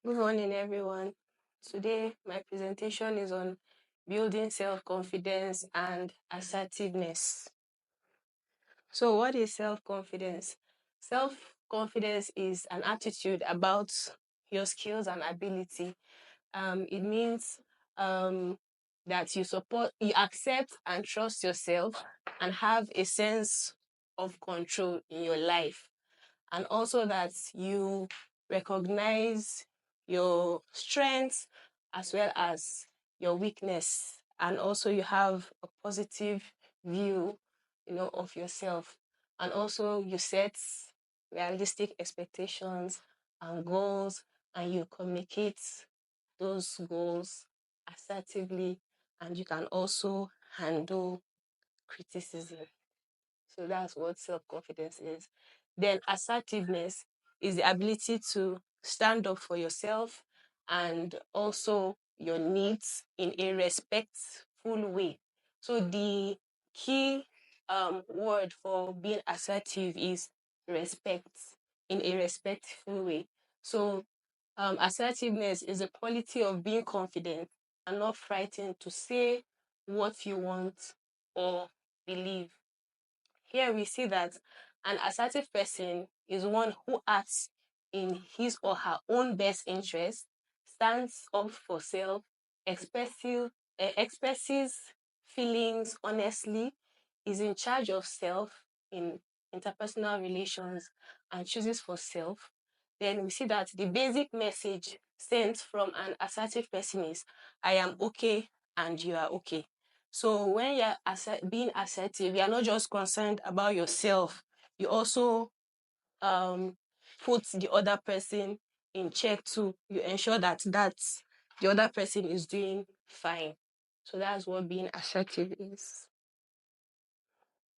Good morning, everyone. Today, my presentation is on building self-confidence and assertiveness. So, what is self-confidence? Self-confidence is an attitude about your skills and ability. It means that you accept and trust yourself and have a sense of control in your life, and also that you recognize your strengths as well as your weakness, and also you have a positive view of yourself, and also you set realistic expectations and goals, and you communicate those goals assertively, and you can also handle criticism. So that's what self-confidence is. Then assertiveness is the ability to stand up for yourself and also your needs in a respectful way. So the key word for being assertive is respect, in a respectful way. So assertiveness is a quality of being confident and not frightened to say what you want or believe. Here we see that an assertive person is one who acts in his or her own best interest, stands up for self, expresses feelings honestly, is in charge of self in interpersonal relations, and chooses for self. Then we see that the basic message sent from an assertive person is, I am okay and you are okay. So when you're being assertive, you're not just concerned about yourself. You also put the other person in check too. You ensure that the other person is doing fine. So that's what being assertive is.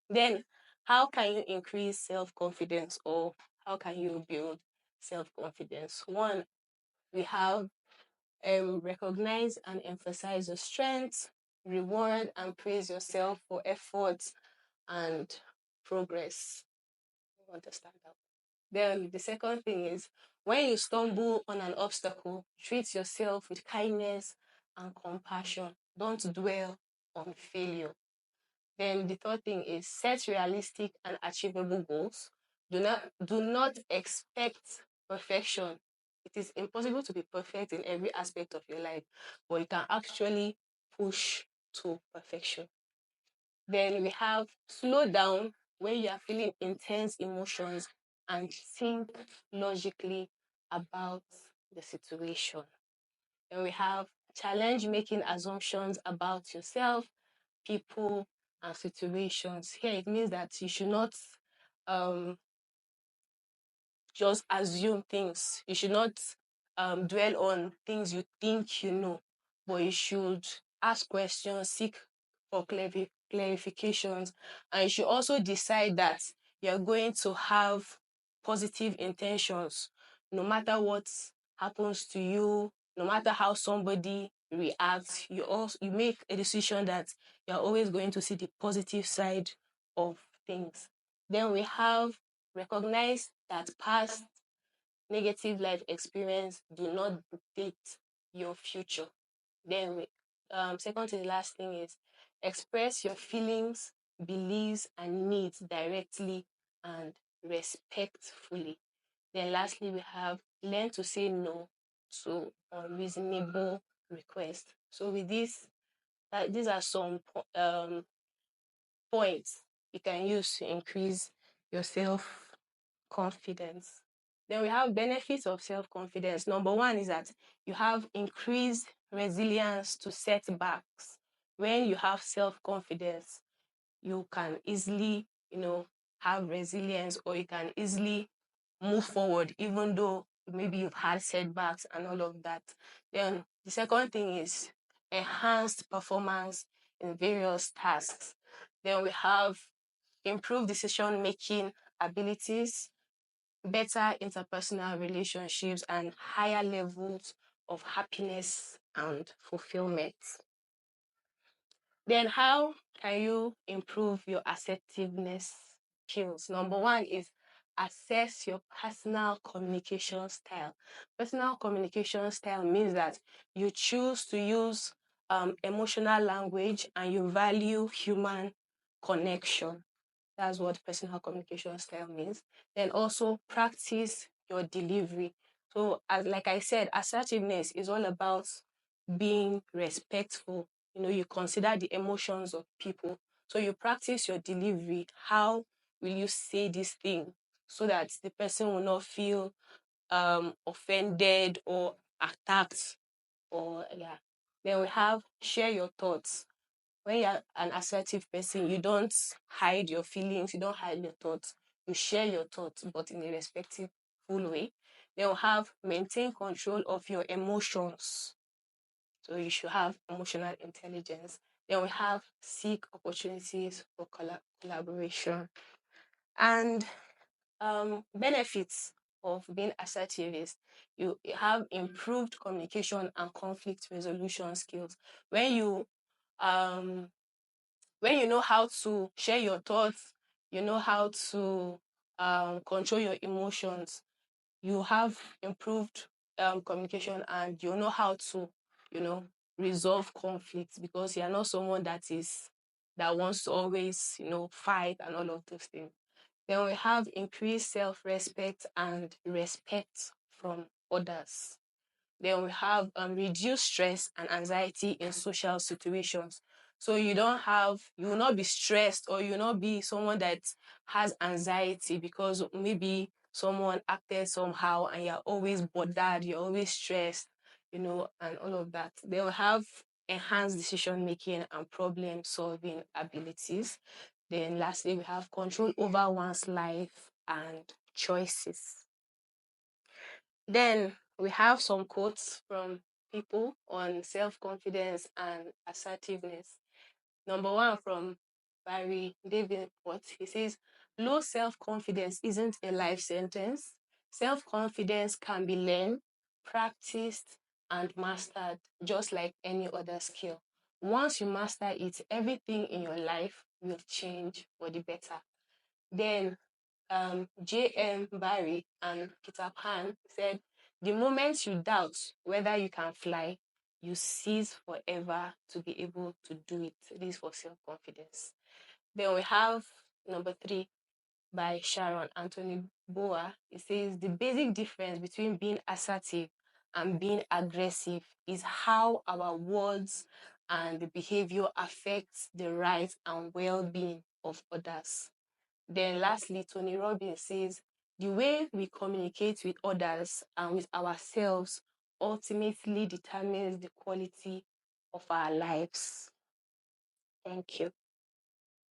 Then, how can you increase self-confidence, or how can you build self-confidence? One, we have recognize and emphasize your strengths, reward and praise yourself for efforts and progress. You understand that? Then the second thing is, when you stumble on an obstacle, treat yourself with kindness and compassion. Don't dwell on failure. Then the third thing is, set realistic and achievable goals. Do not expect perfection. It is impossible to be perfect in every aspect of your life, but you can actually push to perfection. Then we have slow down when you are feeling intense emotions and think logically about the situation. Then we have challenge making assumptions about yourself, people, and situations. Here it means that you should not um, just assume things. You should not dwell on things you think you know, but you should ask questions, seek for clarifications, and you should also decide that you're going to have positive intentions no matter what happens to you, no matter how somebody reacts. You make a decision that you're always going to see the positive side of things. Then we have recognize that past negative life experience do not dictate your future. Then second to the last thing is, express your feelings, beliefs, and needs directly and respectfully. Then lastly, we have learn to say no to unreasonable requests. So with this, these are some points you can use to increase your self-confidence. Then we have benefits of self-confidence. Number one is that you have increased resilience to setbacks. When you have self-confidence, you can easily, have resilience, or you can easily move forward, even though maybe you've had setbacks and all of that. Then the second thing is enhanced performance in various tasks. Then we have improved decision-making abilities, better interpersonal relationships, and higher levels of happiness and fulfillment. Then how can you improve your assertiveness skills? Number one is assess your personal communication style. Personal communication style means that you choose to use emotional language and you value human connection. That's what personal communication style means. Then also practice your delivery. So, as like I said, assertiveness is all about being respectful. You consider the emotions of people. So you practice your delivery. How will you say this thing so that the person will not feel offended or attacked? Or yeah. Then we have share your thoughts. When you're an assertive person, you don't hide your feelings, you don't hide your thoughts. You share your thoughts, but in a respectful way. Then we have maintain control of your emotions. So you should have emotional intelligence. Then we have seek opportunities for collaboration. And benefits of being assertive is you have improved communication and conflict resolution skills. When you know how to share your thoughts, you know how to control your emotions, you have improved communication, and you know how to, resolve conflicts, because you're not someone that wants to always, fight and all of those things. Then we have increased self-respect and respect from others. Then we have reduced stress and anxiety in social situations. So you will not be stressed, or you will not be someone that has anxiety because maybe someone acted somehow and you're always bothered, you're always stressed, and all of that. They will have enhanced decision making and problem solving abilities. Then lastly, we have control over one's life and choices. Then we have some quotes from people on self-confidence and assertiveness. Number one, from Barry Davenport. He says, low self-confidence isn't a life sentence. Self-confidence can be learned, practiced, and mastered, just like any other skill. Once you master it, everything in your life will change for the better. Then J.M. Barrie and Peter Pan said, the moment you doubt whether you can fly, you cease forever to be able to do it. This is for self-confidence. Then we have number 3 by Sharon Anthony Boa. It says, the basic difference between being assertive and being aggressive is how our words and the behavior affects the rights and well-being of others. Then lastly, Tony Robbins says, the way we communicate with others and with ourselves ultimately determines the quality of our lives. Thank you.